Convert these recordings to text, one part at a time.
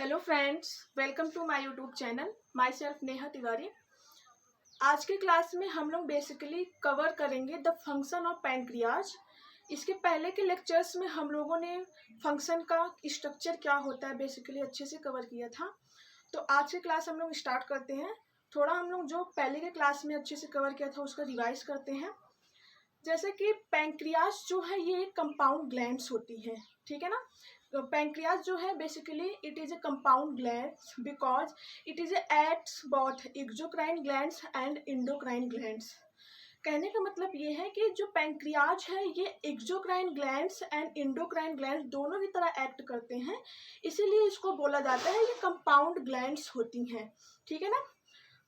Hello friends, welcome to my YouTube channel. Myself Neha Tiwari. आज के class में हम लोग बेसिकली कवर करेंगे द फंक्शन ऑफ पैंक्रियाज। इसके पहले के लेक्चर्स में हम लोगों ने फंक्शन का स्ट्रक्चर क्या होता है बेसिकली अच्छे से कवर किया था। तो आज के क्लास हम लोग स्टार्ट करते हैं। थोड़ा हम लोग जो पहले के क्लास में अच्छे से कवर किया था उसका रिवाइज करते हैं। जैसे कि पैंक्रियाज जो है ये एक कंपाउंड ग्लैंड्स होती है, ठीक है ना। तो पैंक्रियाज जो है basically it is A compound glands because it is acts both exocrine glands and endocrine glands. कहने का मतलब ये है कि जो पैंक्रियाज है ये exocrine glands and endocrine glands दोनों की तरह एक्ट करते हैं, इसीलिए इसको बोला जाता है ये कंपाउंड ग्लैंड्स होती हैं, ठीक है ना।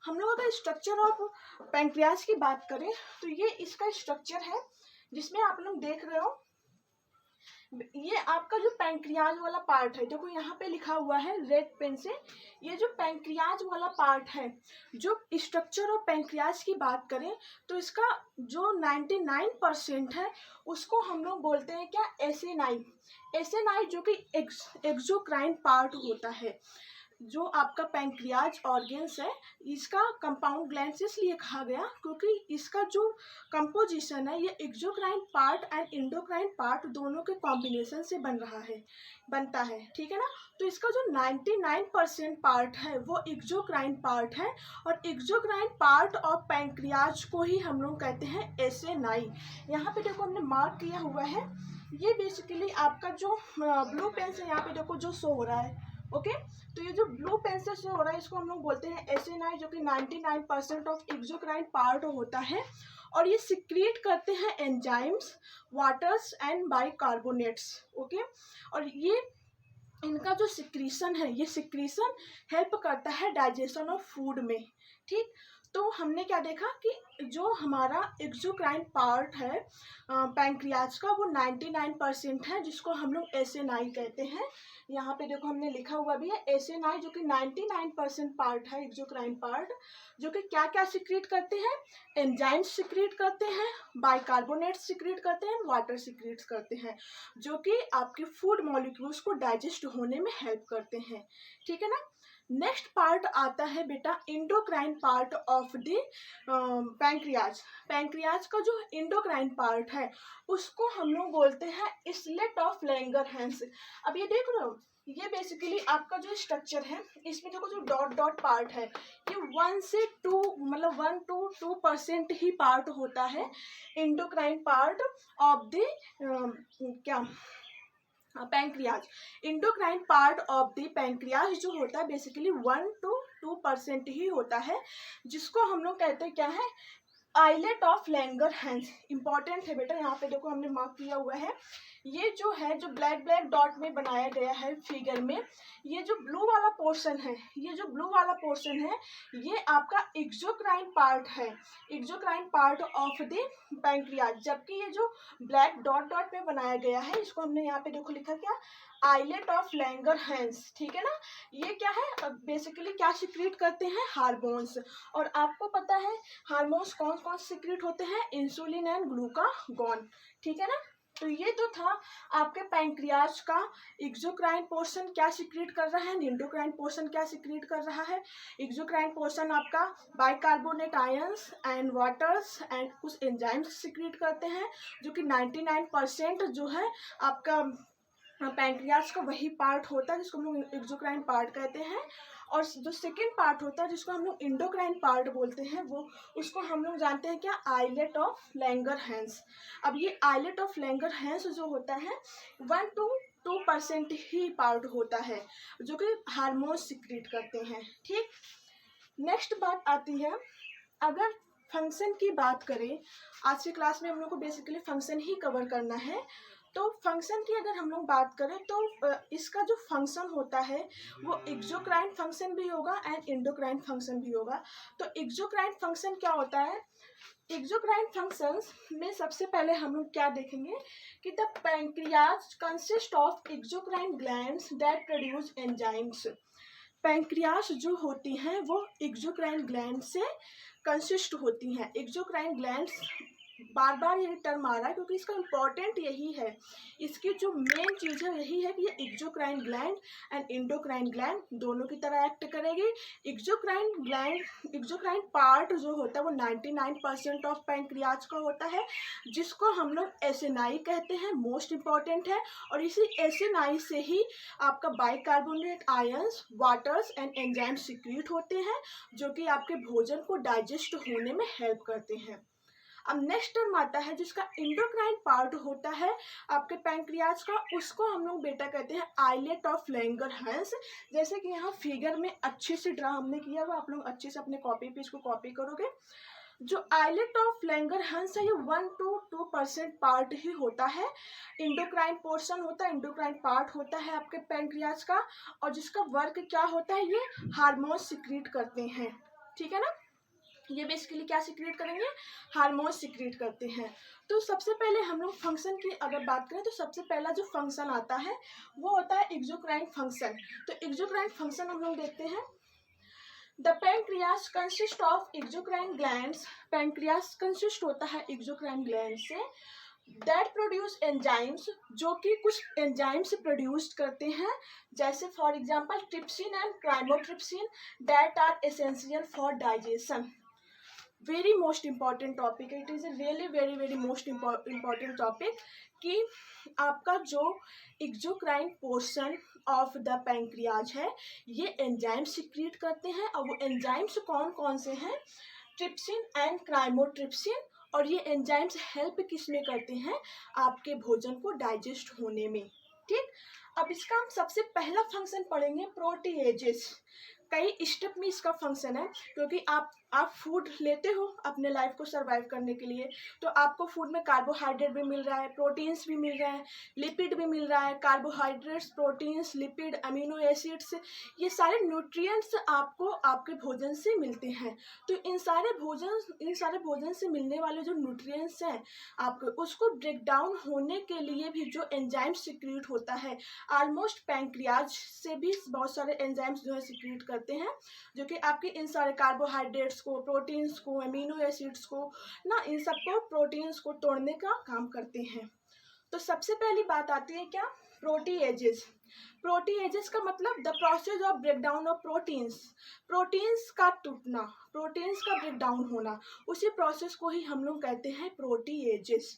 हम लोग अगर स्ट्रक्चर ऑफ पैंक्रियाज की बात करें तो ये इसका स्ट्रक्चर है जिसमें आप लोग देख रहे हो। ये आपका जो पैंक्रियाज वाला पार्ट है, देखो यहाँ पे लिखा हुआ है रेड पेन से। ये जो पैंक्रियाज वाला पार्ट है, जो स्ट्रक्चर ऑफ पैंक्रियाज की बात करें तो इसका जो 99% है उसको हम लोग बोलते हैं क्या, एसेनाई। एसेनाई जो कि एक्सोक्राइन पार्ट होता है। जो आपका पैंक्रियाज ऑर्गेन्स है इसका कंपाउंड ग्लैंड्स इसलिए कहा गया क्योंकि इसका जो कंपोजिशन है ये exocrine part and endocrine part दोनों के कॉम्बिनेशन से बनता है, ठीक है ना। तो इसका जो 99% पार्ट है वो एक्सोक्राइन पार्ट है और एक्सोक्राइन पार्ट ऑफ पैंक्रियाज को ही हम लोग कहते हैं एसेनाई। यहाँ पे देखो हमने मार्क किया हुआ है। ये बेसिकली आपका जो ब्लू पेन से यहाँ पे देखो जो शो हो रहा है, ओके। तो ये जो ब्लू पेन से शो हो रहा है इसको हम लोग बोलते हैं एसेनाई, जो कि 99% ऑफ एक्सोक्राइन पार्ट होता है और ये सिक्रीट करते हैं enzymes, waters and bicarbonates, okay. और ये इनका जो सिक्रीशन है ये सिक्रीशन हेल्प करता है डाइजेशन ऑफ फूड में, ठीक। तो हमने क्या देखा कि जो हमारा एक्सोक्राइन पार्ट है पैंक्रियाज का वो 99% है जिसको हम लोग एसेनाई कहते हैं। यहाँ पे देखो हमने लिखा हुआ भी है एसेनाई, जो कि 99% पार्ट है एक्सोक्राइन पार्ट, जो कि क्या क्या सिक्रीट करते हैं, एंजाइम्स सिक्रीट करते हैं, बाइकार्बोनेट्स सिक्रीट करते हैं, वाटर सिक्रीट करते हैं, जो कि आपके फूड मॉलिक्यूल्स को डाइजेस्ट होने में हेल्प करते हैं, ठीक है ना। नेक्स्ट पार्ट आता है बेटा endocrine part of the pancreas. Pancreas का जो एंडोक्राइन पार्ट है उसको हम लोग बोलते हैं स्लेट ऑफ लैंगरहैंस। अब ये देख रहे हो, ये बेसिकली आपका जो स्ट्रक्चर है इसमें देखो जो डॉट डॉट पार्ट है ये 1 से 2 मतलब 1 to 2% ही पार्ट होता है एंडोक्राइन पार्ट ऑफ द क्या pancreas. Endocrine part of the pancreas जो होता है बेसिकली 1 to 2% ही होता है, जिसको हम लोग कहते हैं क्या है, आइलेट ऑफ लैंगरहैंस। इंपॉर्टेंट है बेटा, यहाँ पे देखो हमने मार्क किया हुआ है। ये जो है जो ब्लैक ब्लैक डॉट में बनाया गया है फिगर में, ये जो ब्लू वाला पोर्शन है, ये जो ब्लू वाला पोर्शन है ये आपका एक्सोक्राइन पार्ट है, exocrine part of the pancreas. जबकि ये जो ब्लैक डॉट डॉट में बनाया गया है इसको हमने यहाँ पे देखो लिखा क्या, आइलेट ऑफ लैंगरहैंस, ठीक है ना। ये क्या है बेसिकली क्या सिक्रीट करते हैं, हार्मोन्स। और आपको पता है हार्मोन्स कौन कौन सिक्रीट होते हैं, इंसुलिन एंड ग्लूकागॉन, ठीक है ना। तो ये तो था आपके पैंक्रियाज का एक्सोक्राइन पोर्शन क्या सिक्रीट कर रहा है, एंडोक्राइन पोर्शन क्या सिक्रीट कर रहा है। एक्सोक्राइन पोर्शन आपका bicarbonate ions and waters and कुछ एंजाइम्स सिक्रीट करते हैं, जो कि 99% जो है आपका पैंक्रियाज का वही पार्ट होता है जिसको हम लोग एक्सोक्राइन पार्ट कहते हैं। और जो सेकेंड पार्ट होता है जिसको हम लोग एंडोक्राइन पार्ट बोलते हैं वो उसको हम लोग जानते हैं क्या, आइलेट ऑफ लैंगरहैंस। अब ये आइलेट ऑफ लैंगरहैंस जो होता है 1 to 2% ही पार्ट होता है जो कि हार्मोन सिक्रीट करते हैं, ठीक। नेक्स्ट बात आती है, अगर फंक्शन की बात करें, आज की क्लास में हम लोग को बेसिकली फंक्शन ही कवर करना है। तो फंक्शन की अगर हम लोग बात करें तो इसका जो फंक्शन होता है वो एक्सोक्राइन फंक्शन भी होगा एंड एंडोक्राइन फंक्शन भी होगा। तो एक्सोक्राइन फंक्शन क्या होता है, एक्सोक्राइन फंक्शंस में सबसे पहले हम लोग क्या देखेंगे कि the pancreas consist of exocrine glands that produce enzymes. Pancreas जो होती हैं वो एक्सोक्राइन ग्लैंड से कंसिस्ट होती हैं। एक्सोक्राइन ग्लैंड्स बार बार ये टर्म आ रहा है क्योंकि इसका इम्पॉर्टेंट यही है, इसकी जो मेन चीज़ है यही है कि ये exocrine gland and endocrine gland दोनों की तरह एक्ट करेगी। एक्सोक्राइन ग्लैंड, एक्सोक्राइन पार्ट जो होता है वो 99% ऑफ पैंक्रियाज का होता है, जिसको हम लोग एसिनाई कहते हैं, मोस्ट इम्पॉर्टेंट है। और इसी एसिनाई से ही आपका bicarbonate ions, waters and enzyme secrete होते हैं, जो कि आपके भोजन को डाइजेस्ट होने में हेल्प करते हैं। अब नेक्स्ट टर्म आता है जिसका एंडोक्राइन पार्ट होता है आपके पैंक्रियाज का, उसको हम लोग बेटा कहते हैं आइलेट ऑफ लैंगरहैंस। जैसे कि यहाँ फिगर में अच्छे से ड्रा हमने किया हुआ, आप लोग अच्छे से अपने कॉपी पे इसको कॉपी करोगे। जो आइलेट ऑफ लैंगरहैंस है ये 1 to 2% पार्ट ही होता है, इंडोक्राइन पोर्शन होता है, इंडोक्राइन पार्ट होता है आपके पैंक्रियाज का, और जिसका वर्क क्या होता है, ये हार्मोन सिक्रीट करते हैं। ठीक है ना, ये बेसिकली क्या सिक्रीट करेंगे, हार्मोन सिक्रीट करते हैं। तो सबसे पहले हम लोग फंक्शन की अगर बात करें तो सबसे पहला जो फंक्शन आता है वो होता है एक्सोक्राइन फंक्शन। तो एक्सोक्राइन फंक्शन हम लोग देखते हैं। The pancreas consist of exocrine glands, pancreas consist होता है एक्सोक्राइन ग्लैंड से, दैट प्रोड्यूस एंजाइम्स, जो कि कुछ एंजाइम्स प्रोड्यूस करते हैं, जैसे for example trypsin and chymotrypsin, that are essential for digestion. Very most important topic है, it is a really very very most important topic कि आपका जो exocrine portion of the pancreas है ये एंजाइम सिक्रीट करते हैं, और वो एंजाइम्स कौन कौन से हैं, ट्रिप्सिन एंड क्राइमोट्रिप्सिन। और ये एंजाइम्स हेल्प किस में करते हैं, आपके भोजन को डाइजेस्ट होने में। ठीक, अब इसका हम सबसे पहला फंक्शन पढ़ेंगे प्रोटीएजेस। कई स्टेप में इसका फंक्शन है, क्योंकि आप फूड लेते हो अपने लाइफ को सरवाइव करने के लिए, तो आपको फूड में कार्बोहाइड्रेट भी मिल रहा है, प्रोटीन्स भी मिल रहे हैं, लिपिड भी मिल रहा है। Carbohydrates, proteins, lipid, amino acids, ये सारे न्यूट्रिएंट्स आपको आपके भोजन से मिलते हैं। तो इन सारे भोजन से मिलने वाले जो न्यूट्रिएंट्स हैं आपको, उसको ब्रेक डाउन होने के लिए भी जो एंजाइम सिक्रीट होता है, ऑलमोस्ट पैंक्रियाज से भी बहुत सारे एंजाइम्स जो है सिक्रीट करते हैं, जो कि आपके इन सारे कार्बोहाइड्रेट्स को, प्रोटीन्स को, अमीनो एसिड्स को ना, इन सबको प्रोटीन्स को तोड़ने का काम करते हैं। तो सबसे पहली बात आती है क्या, प्रोटीएजेस। प्रोटीएजेस का मतलब the process of breakdown of proteins, proteins का टूटना, प्रोटीन्स का ब्रेकडाउन होना, उसी प्रोसेस को ही हम लोग कहते हैं प्रोटीएजेस।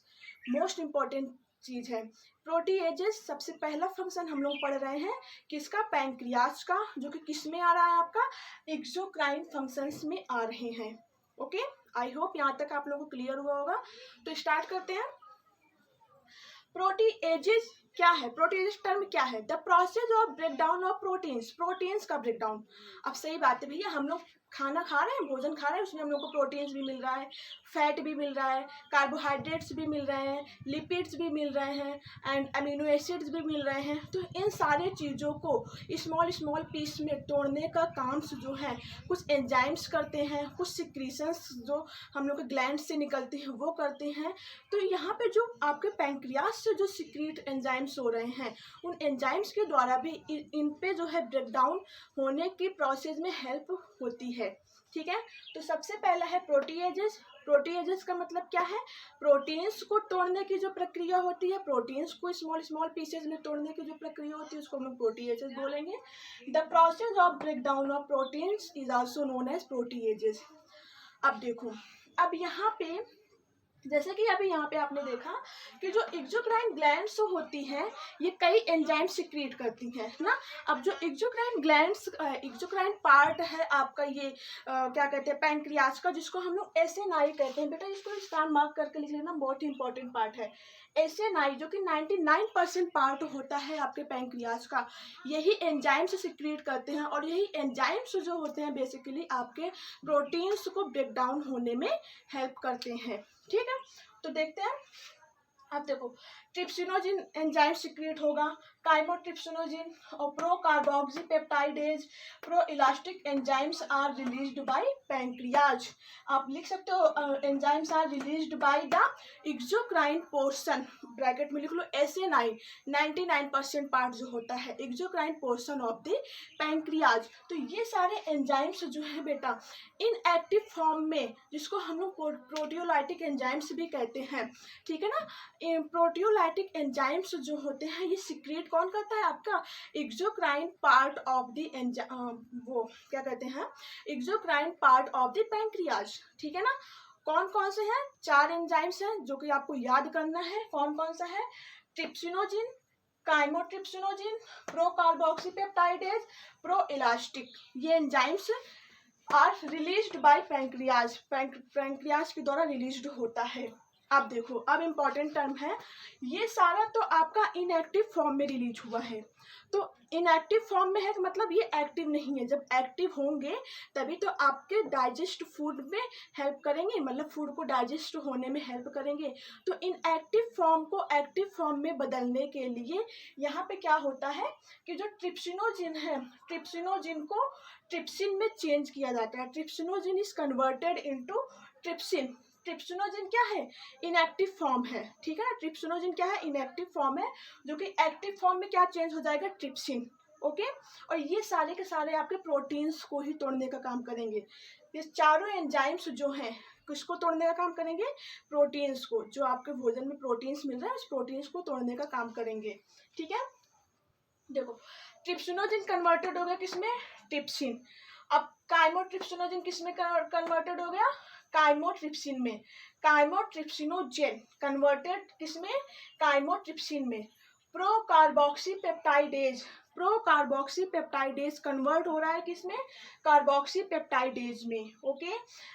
मोस्ट इंपॉर्टेंट चीज है प्रोटीएजेस। सबसे पहला फंक्शन हम लोग पढ़ रहे हैं किसका, पैंक्रियाज का, जो कि किस में आ रहा है, आपका एक्सोक्राइन फंक्शंस में आ रहे हैं। ओके, आई होप यहाँ तक आप लोगों को क्लियर हुआ होगा। तो स्टार्ट करते हैं। प्रोटीएजेस क्या है, प्रोटीएजेस टर्म क्या है, the process of breakdown of proteins, proteins का ब्रेकडाउन। अब सही बात है भैया, हम लोग खाना खा रहे हैं, भोजन खा रहे हैं, उसमें हम लोग को प्रोटीन्स भी मिल रहा है, फैट भी मिल रहा है, कार्बोहाइड्रेट्स भी मिल रहे हैं, लिपिड्स भी मिल रहे हैं, एंड अमीनो एसिड्स भी मिल रहे हैं। तो इन सारे चीज़ों को स्मॉल स्मॉल पीस में तोड़ने का काम जो है कुछ एंजाइम्स करते हैं, कुछ सिक्रीशंस जो हम लोग के ग्लैंड से निकलती हैं वो करते हैं। तो यहाँ पे जो आपके पैंक्रियाज से जो सिक्रीट एंजाइम्स हो रहे हैं, उन एंजाइम्स के द्वारा भी इन पे जो है ब्रेकडाउन होने की प्रोसेस में हेल्प होती है। ठीक है, तो सबसे पहला है प्रोटीएजेस। प्रोटीएजेस का मतलब क्या है, प्रोटीन्स को तोड़ने की जो प्रक्रिया होती है, प्रोटीन्स को स्मॉल स्मॉल पीसेस में तोड़ने की जो प्रक्रिया होती है उसको हम लोग प्रोटीएजेस बोलेंगे। The process of breakdown of proteins is also known as proteases. अब देखो, अब यहाँ पे जैसे कि अभी यहाँ पे आपने देखा कि जो एक्सोक्राइन ग्लैंड्स होती हैं ये कई एंजाइम सिक्रीट करती हैं ना। अब जो एक्सोक्राइन ग्लैंड्स, एक्सोक्राइन पार्ट है आपका ये क्या कहते हैं, पैंक्रियाज का, जिसको हम लोग एसेनाई कहते हैं। बेटा इसको स्टार मार्क करके लिख लेना, बहुत ही इंपॉर्टेंट पार्ट है एसेनाई, जो कि 99% पार्ट होता है आपके पैंक्रियाज का। यही एंजाइम्स सिक्रीट करते हैं, और यही एंजाइम्स जो होते हैं बेसिकली आपके प्रोटीन्स को ब्रेक डाउन होने में हेल्प करते हैं। ठीक है, तो देखते हैं अब देखो, ट्रिप्सिनोजिन एंजाइम सीक्रेट होगा, काइमोट्रिप्सिनोजिन और pro carboxypeptidase, pro elastic enzymes are released by pancreas. आप लिख सकते हो enzymes are released by the exocrine portion, bracket में लिख लो SNI, 99% पार्ट जो होता है exocrine portion of the pancreas. तो ये सारे एंजाइम्स जो है बेटा इनएक्टिव फॉर्म में, जिसको हम लोग प्रोटियोलाइटिक एंजाइम्स भी कहते हैं, ठीक है ना। प्रोटियोलाइटिक एंजाइम्स जो होते हैं ये सीक्रेट कौन करता है, आपका एक्सोक्राइन पार्ट ऑफ द वो क्या कहते हैं, exocrine part of the pancreas, ठीक है ना। कौन कौन से हैं, 4 एंजाइम्स हैं जो कि आपको याद करना है। कौन कौन सा है, trypsinogen, chymotrypsinogen, pro carboxypeptidase, pro elastic. ये enzymes are released by pancreas, pancreas के द्वारा रिलीज्ड होता है। अब देखो, अब इम्पॉर्टेंट टर्म है, ये सारा तो आपका इनएक्टिव फॉर्म में रिलीज हुआ है। तो इनएक्टिव फॉर्म में है तो मतलब ये एक्टिव नहीं है। जब एक्टिव होंगे तभी तो आपके डाइजेस्ट फूड में हेल्प करेंगे, मतलब फूड को डाइजेस्ट होने में हेल्प करेंगे। तो इनएक्टिव फॉर्म को एक्टिव फॉर्म में बदलने के लिए यहाँ पे क्या होता है कि जो ट्रिप्सिनोजिन है, ट्रिप्सिनोजिन को ट्रिप्सिन में चेंज किया जाता है। Trypsinogen is converted into trypsin. Trypsinogen क्या है, इनएक्टिव फॉर्म है, ठीक है ना। ट्रिप्सिनोजिन क्या है, इनएक्टिव फॉर्म है, जो कि एक्टिव फॉर्म में क्या चेंज हो जाएगा, ट्रिप्सिन। ओके, और ये सारे के सारे आपके प्रोटीन्स को ही तोड़ने का काम करेंगे। ये चारों एंजाइम्स जो हैं किसको तोड़ने का काम करेंगे, प्रोटीन्स को। जो आपके भोजन में प्रोटीन्स मिल रहा है उस प्रोटीन्स को तोड़ने का काम करेंगे, ठीक है। देखो, ट्रिप्सिनोजिन कन्वर्टेड हो गया किसमें, ट्रिप्सिन। अब काइमोट्रिप्सिनोजिन किसमें कन्वर्टेड हो गया, काइमोट्रिप्सिन में। काइमोट्रिप्सिनोजेन कन्वर्टेड किसमें, काइमोट्रिप्सिन में। Pro carboxypeptidase, pro carboxypeptidase convert हो रहा है किसमें, कार्बोक्सीपेप्टाइडेज में। Okay,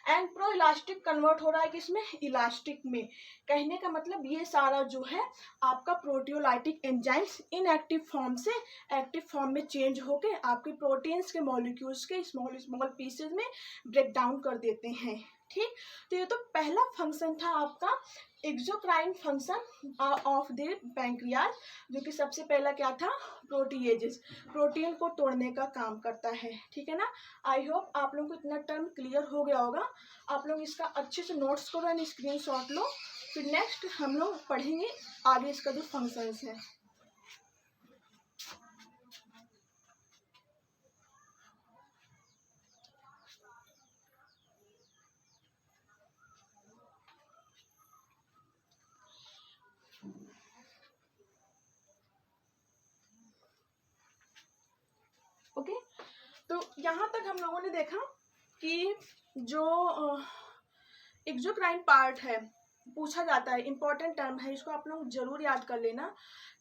and pro elastic convert हो रहा है किसमें, इलास्टिक में। कहने का मतलब ये सारा जो है आपका प्रोटियोलाइटिक एंजाइम्स इनएक्टिव फॉर्म से एक्टिव फॉर्म में चेंज होके आपके प्रोटीन्स के मॉलिक्यूल्स के स्मॉल स्मॉल पीसेज में ब्रेक डाउन कर देते हैं, ठीक। तो ये तो पहला फंक्शन था आपका exocrine function of the pancreas, जो कि सबसे पहला क्या था, प्रोटीएजेस, प्रोटीन को तोड़ने का काम करता है, ठीक है ना। आई होप आप लोगों को इतना टर्म क्लियर हो गया होगा। आप लोग इसका अच्छे से नोट्स करो एंड स्क्रीनशॉट लो। फिर नेक्स्ट हम लोग पढ़ेंगे आगे इसका जो फंक्शंस है। ओके, तो यहाँ तक हम लोगों ने देखा कि जो एक्सोक्राइन पार्ट है पूछा जाता है, इंपॉर्टेंट टर्म है, इसको आप लोग जरूर याद कर लेना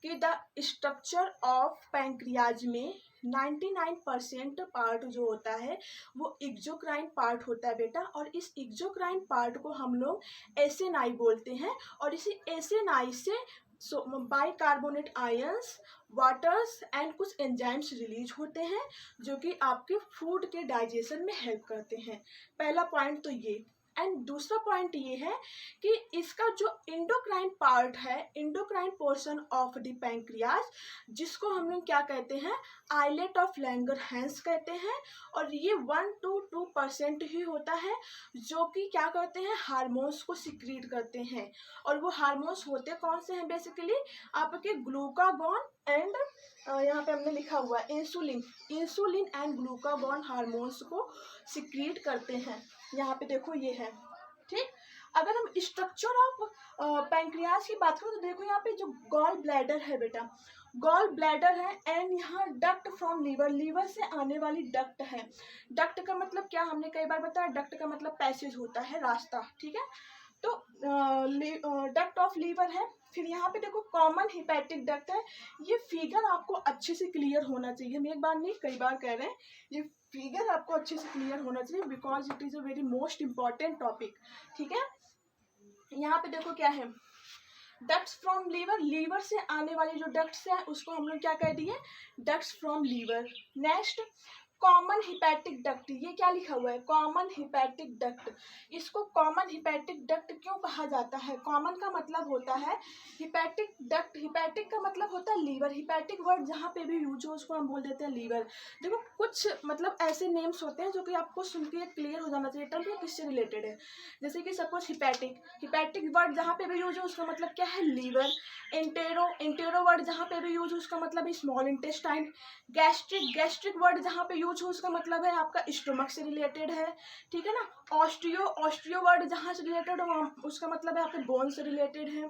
कि द स्ट्रक्चर ऑफ पैंक्रियाज में 99% पार्ट जो होता है वो एक्सोक्राइन पार्ट होता है बेटा। और इस एक्सोक्राइन पार्ट को हम लोग SNI बोलते हैं। और इसी SNI से बाइकार्बोनेट आयंस, वाटर्स एंड कुछ एंजाइम्स रिलीज होते हैं जो कि आपके फूड के डाइजेशन में हेल्प करते हैं। पहला पॉइंट तो ये। एंड दूसरा पॉइंट ये है कि इसका जो इंडोक्राइन पार्ट है, endocrine portion of the pancreas, जिसको हम लोग क्या कहते हैं, आइलेट ऑफ लैंगरहैंस कहते हैं। और ये 1 to 2% ही होता है जो कि क्या करते हैं, हार्मोन्स को सिक्रीट करते हैं। और वो हार्मोन्स होते कौन से हैं, बेसिकली आपके ग्लूकागॉन एंड यहाँ पे हमने लिखा हुआ है insulin, insulin and glucagon hormones को सिक्रीट करते हैं। यहाँ पे देखो ये है, ठीक। अगर हम स्ट्रक्चर ऑफ पैंक्रियाज की बात करें तो देखो यहाँ पे जो गॉल ब्लैडर है बेटा, गॉल ब्लैडर है एंड यहाँ डक्ट फ्रॉम लीवर, लीवर से आने वाली डक्ट है। डक्ट का मतलब क्या, हमने कई बार बताया, डक्ट का मतलब पैसेज होता है, रास्ता, ठीक है। तो डक्ट ऑफ लीवर है। फिर यहाँ पे देखो कॉमन हिपैटिक डक्ट है। ये फिगर आपको अच्छे से क्लियर होना चाहिए, हम एक बार नहीं कई बार कह रहे हैं, ये फिगर आपको अच्छे से क्लियर होना चाहिए because it is a very most important topic, ठीक है। यहाँ पे देखो क्या है, डक्ट्स फ्रॉम लीवर, लीवर से आने वाली जो डक्ट्स है उसको हम लोग क्या कह दिए, ducts from liver. Next common hepatic duct, ये क्या लिखा हुआ है, कॉमन हिपैटिक डक्ट। इसको कॉमन हिपैटिक डक्ट क्यों कहा जाता है? कॉमन का मतलब होता है हिपैटिक डक्ट, हिपैटिक का मतलब होता है लीवर। हिपैटिक वर्ड जहाँ पे भी यूज हो उसको हम बोल देते हैं लीवर। देखो कुछ मतलब ऐसे नेम्स होते हैं जो कि आपको सुन के क्लियर हो जाना चाहिए टर्म किससे रिलेटेड है। जैसे कि सपोज हिपैटिक, हिपैटिक वर्ड जहाँ पे भी यूज हो उसका मतलब क्या है, लीवर। इंटेरो, इंटेरो वर्ड जहाँ पे भी यूज हो उसका मतलब है small intestine. Gastric, gastric word जहाँ पे यूज हो उसका मतलब है आपका स्टोमक से रिलेटेड है, ठीक है ना। ऑस्टियो, ऑस्टियो वर्ड जहाँ से रिलेटेड हो उसका मतलब है आपके बोन से रिलेटेड है।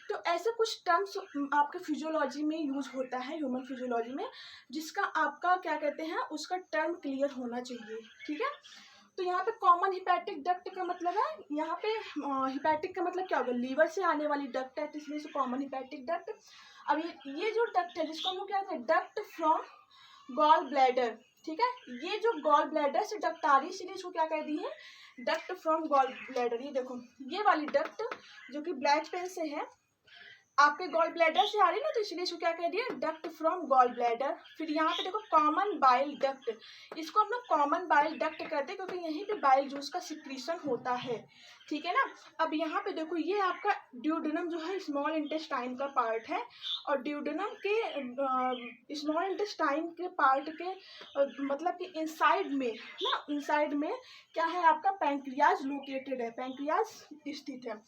तो ऐसे कुछ टर्म्स आपके फिजियोलॉजी में यूज होता है, ह्यूमन फिजियोलॉजी में, जिसका आपका क्या कहते हैं उसका टर्म क्लियर होना चाहिए, ठीक है। तो यहाँ पे कॉमन हिपैटिक डक्ट का मतलब है, यहाँ पे हिपैटिक का मतलब क्या होगा, लीवर से आने वाली डक्ट है, तो इसलिए इसे कॉमन हिपैटिक डक्ट। अब ये जो डक्ट है जिसको हम लोग क्या कहते हैं, डक्ट फ्रॉम गॉल ब्लैडर, ठीक है। ये जो गॉल ब्लैडर से डक्ट आ रही है इसलिए इसको क्या कह दी है, डक्ट फ्रॉम गॉल ब्लैडर। ये देखो ये वाली डक्ट जो कि ब्लैक पेन से है आपके गॉल ब्लैडर से आ रही है ना, तो इसलिए इसको क्या कह दिया, डक्ट फ्रॉम गॉल ब्लैडर। फिर यहाँ पे देखो कॉमन बाइल डक्ट, इसको हम लोग कॉमन बाइल डक्ट कहते हैं क्योंकि यहीं पे बाइल जूस का सिक्रीशन होता है, ठीक है ना। अब यहाँ पे देखो ये आपका ड्यूडेनम जो है स्मॉल इंटेस्टाइन का पार्ट है, और ड्यूडेनम के स्मॉल इंटेस्टाइन के पार्ट के मतलब कि इनसाइड में ना, इनसाइड में क्या है आपका पैंक्रियाज लोकेटेड है, पैंक्रियाज स्थित है।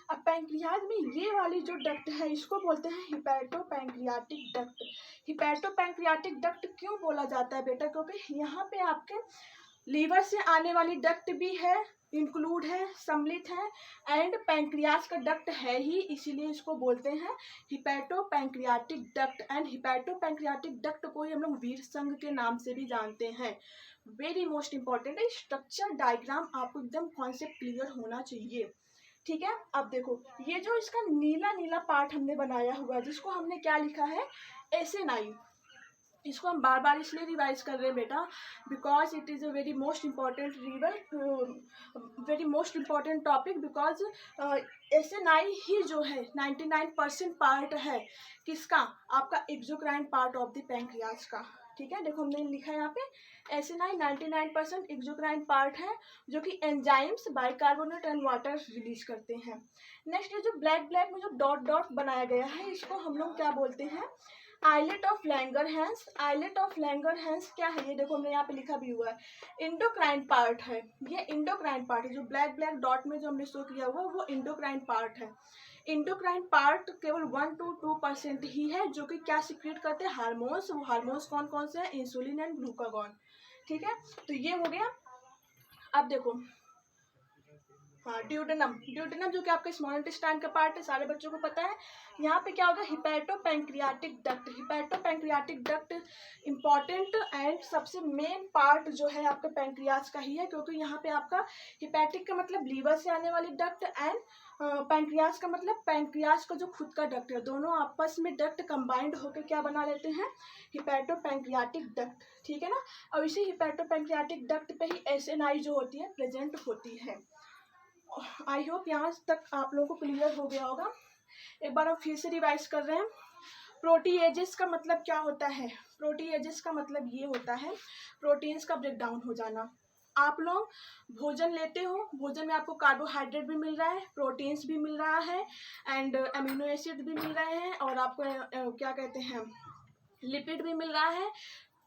अब पैंक्रियाज में ये वाली जो डक्ट है इसको बोलते हैं hepato pancreatic duct. Hepato pancreatic duct क्यों बोला जाता है बेटा, क्योंकि यहाँ पे आपके लीवर से आने वाली डक्ट भी है, इंक्लूड है, सम्मिलित है, एंड पैंक्रियाज का डक्ट है ही, इसीलिए इसको बोलते हैं hepato pancreatic duct. And hepato pancreatic duct को ही हम लोग वीर संघ के नाम से भी जानते हैं। वेरी मोस्ट इंपॉर्टेंट है, स्ट्रक्चर डायग्राम आपको एकदम कॉन्सेप्ट क्लियर होना चाहिए, ठीक है। अब देखो ये जो इसका नीला नीला पार्ट हमने बनाया हुआ है जिसको हमने क्या लिखा है, एसेनाइन। इसको हम बार बार इसलिए रिवाइज कर रहे हैं बेटा because it is a very most important very most important topic, because acinar ही जो है 99% पार्ट है किसका, आपका exocrine part of the pancreas का, ठीक है। देखो हमने लिखा है यहाँ पे एसेनाइन 99% एक्सोक्राइन पार्ट है जो कि enzymes bicarbonate and water release करते हैं। नेक्स्ट ये जो ब्लैक ब्लैक में जो डॉट डॉट बनाया गया है इसको हम लोग क्या बोलते हैं, islet of Langerhans. Islet of Langerhans क्या है, ये देखो हमने यहाँ पे लिखा भी हुआ है, इंडोक्राइन पार्ट है, ये इंडोक्राइन पार्ट है। जो ब्लैक ब्लैक डॉट में जो हमने शो किया हुआ वो इंडोक्राइन पार्ट है। इंडोक्राइन पार्ट केवल 1 to 2% ही है जो कि क्या सिक्रेट करते हैं, हार्मोन्स। वो हार्मोन्स कौन कौन से हैं, इंसुलिन एंड ग्लूकागॉन, ठीक है। तो ये हो गया। अब देखो हाँ ड्यूडेनम, ड्यूडेनम जो कि आपके स्मॉल इंटेस्टाइन का पार्ट है, सारे बच्चों को पता है। यहाँ पे क्या होगा, hepato pancreatic duct. Hepato pancreatic duct important and सबसे मेन पार्ट जो है आपके पैंक्रियाज का ही है, क्योंकि यहाँ पे आपका हिपैटिक का मतलब लीवर से आने वाली डक्ट एंड पैंक्रियाज का मतलब पैंक्रियाज का जो खुद का डक्ट है, दोनों आपस में डक्ट कंबाइंड होकर क्या बना लेते हैं, हिपैटो पैंक्रियाटिक डक्ट, ठीक है ना। और इसी हिपैटो पैंक्रियाटिक डक्ट पे ही एसएनआई जो होती है प्रेजेंट होती है। आई होप यहाँ तक आप लोगों को क्लियर हो गया होगा। एक बार हम फिर से रिवाइज कर रहे हैं। प्रोटीएजेस का मतलब क्या होता है, प्रोटीएजेस का मतलब ये होता है प्रोटीन्स का ब्रेक डाउन हो जाना। आप लोग भोजन लेते हो, भोजन में आपको कार्बोहाइड्रेट भी मिल रहा है, प्रोटीन्स भी मिल रहा है, एंड अमीनो एसिड भी मिल रहे हैं, और आपको क्या कहते हैं लिपिड भी मिल रहा है,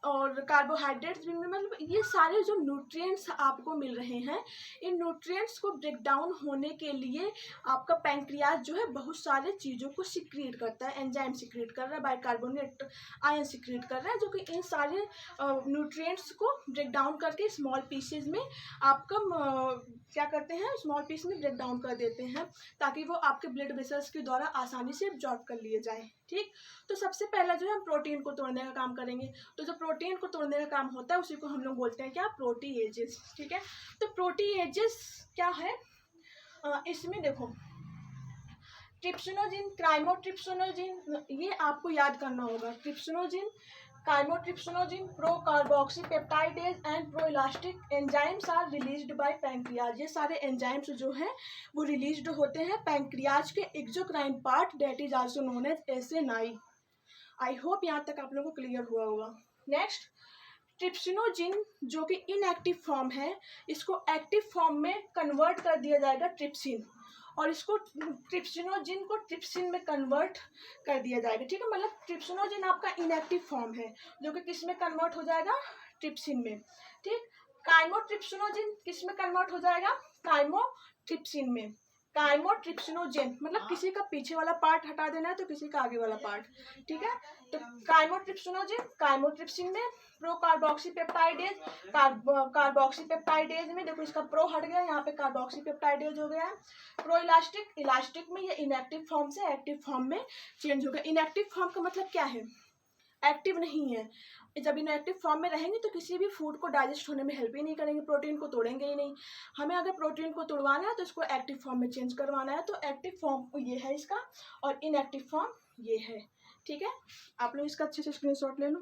और कार्बोहाइड्रेट्स भी मतलब ये सारे जो न्यूट्रिएंट्स आपको मिल रहे हैं, इन न्यूट्रिएंट्स को ब्रेक डाउन होने के लिए आपका पैंक्रियाज जो है बहुत सारे चीज़ों को सिक्रीट करता है, एंजाइम सिक्रीट कर रहा है, बाइकार्बोनेट आयन सिक्रीट कर रहा है, जो कि इन सारे न्यूट्रिएंट्स को ब्रेक डाउन करके स्मॉल पीसेज में आपका क्या करते हैं, स्मॉल पीस में ब्रेक डाउन कर देते हैं ताकि वो आपके ब्लड वेसल्स के द्वारा आसानी से एब्जॉर्ब कर लिए जाए, ठीक। तो सबसे पहला जो है हम प्रोटीन को तोड़ने का काम करेंगे। तो जो प्रोटीन को तोड़ने का काम होता है उसी को हम लोग बोलते हैं क्या, प्रोटीएजेस, ठीक है। तो प्रोटीएजेस क्या है, इसमें देखो ट्रिप्सिनोजिन, क्राइमोट्रिप्सिनोजिन, ये आपको याद करना होगा। Trypsinogen, chymotrypsinogen, pro carboxypeptidase and pro elastic enzymes are released by pancreas. ये सारे एंजाइम्स जो हैं वो रिलीज्ड होते हैं पैंक्रियाज के exocrine part that is also known as acinar. I hope यहाँ तक आप लोगों को क्लियर हुआ होगा। नेक्स्ट ट्रिप्सिनोजिन जो कि इनएक्टिव फॉर्म है, इसको एक्टिव फॉर्म में कन्वर्ट कर दिया जाएगा ट्रिप्सिन, और इसको ट्रिप्सिनोजिन को ट्रिप्सिन में कन्वर्ट कर दिया जाएगा। ठीक है, मतलब ट्रिप्सिनोजिन आपका इनएक्टिव फॉर्म है जो कि किस में कन्वर्ट हो जाएगा, ट्रिप्सिन में। ठीक, काइमोट्रिप्सिनोजिन किस में कन्वर्ट हो जाएगा, काइमोट्रिप्सिन में। काइमोट्रिप्सिनोजेन मतलब किसी का पीछे वाला पार्ट हटा देना है तो किसी का आगे वाला पार्ट। ठीक है, तो काइमोट्रिप्सिनोजेन काइमोट्रिप्सिन में। प्रो कार्बोक्सीपेप्टाइडेज कार्बोक्सीपेप्टाइडेज में देखो इसका प्रो हट गया, यहाँ पे कार्बोक्सीपेप्टाइडेज हो गया है। प्रो इलास्टिक इलास्टिक में ये इनएक्टिव फॉर्म से एक्टिव फॉर्म में चेंज हो गया। इनएक्टिव फॉर्म का मतलब क्या है, एक्टिव नहीं है। जब इनएक्टिव फॉर्म में रहेंगे तो किसी भी फूड को डाइजेस्ट होने में हेल्प ही नहीं करेंगे, प्रोटीन को तोड़ेंगे ही नहीं। हमें अगर प्रोटीन को तोड़वाना है तो इसको एक्टिव फॉर्म में चेंज करवाना है। तो एक्टिव फॉर्म ये है इसका और इनएक्टिव फॉर्म ये है। ठीक है, आप लोग इसका अच्छे से स्क्रीनशॉट ले लो।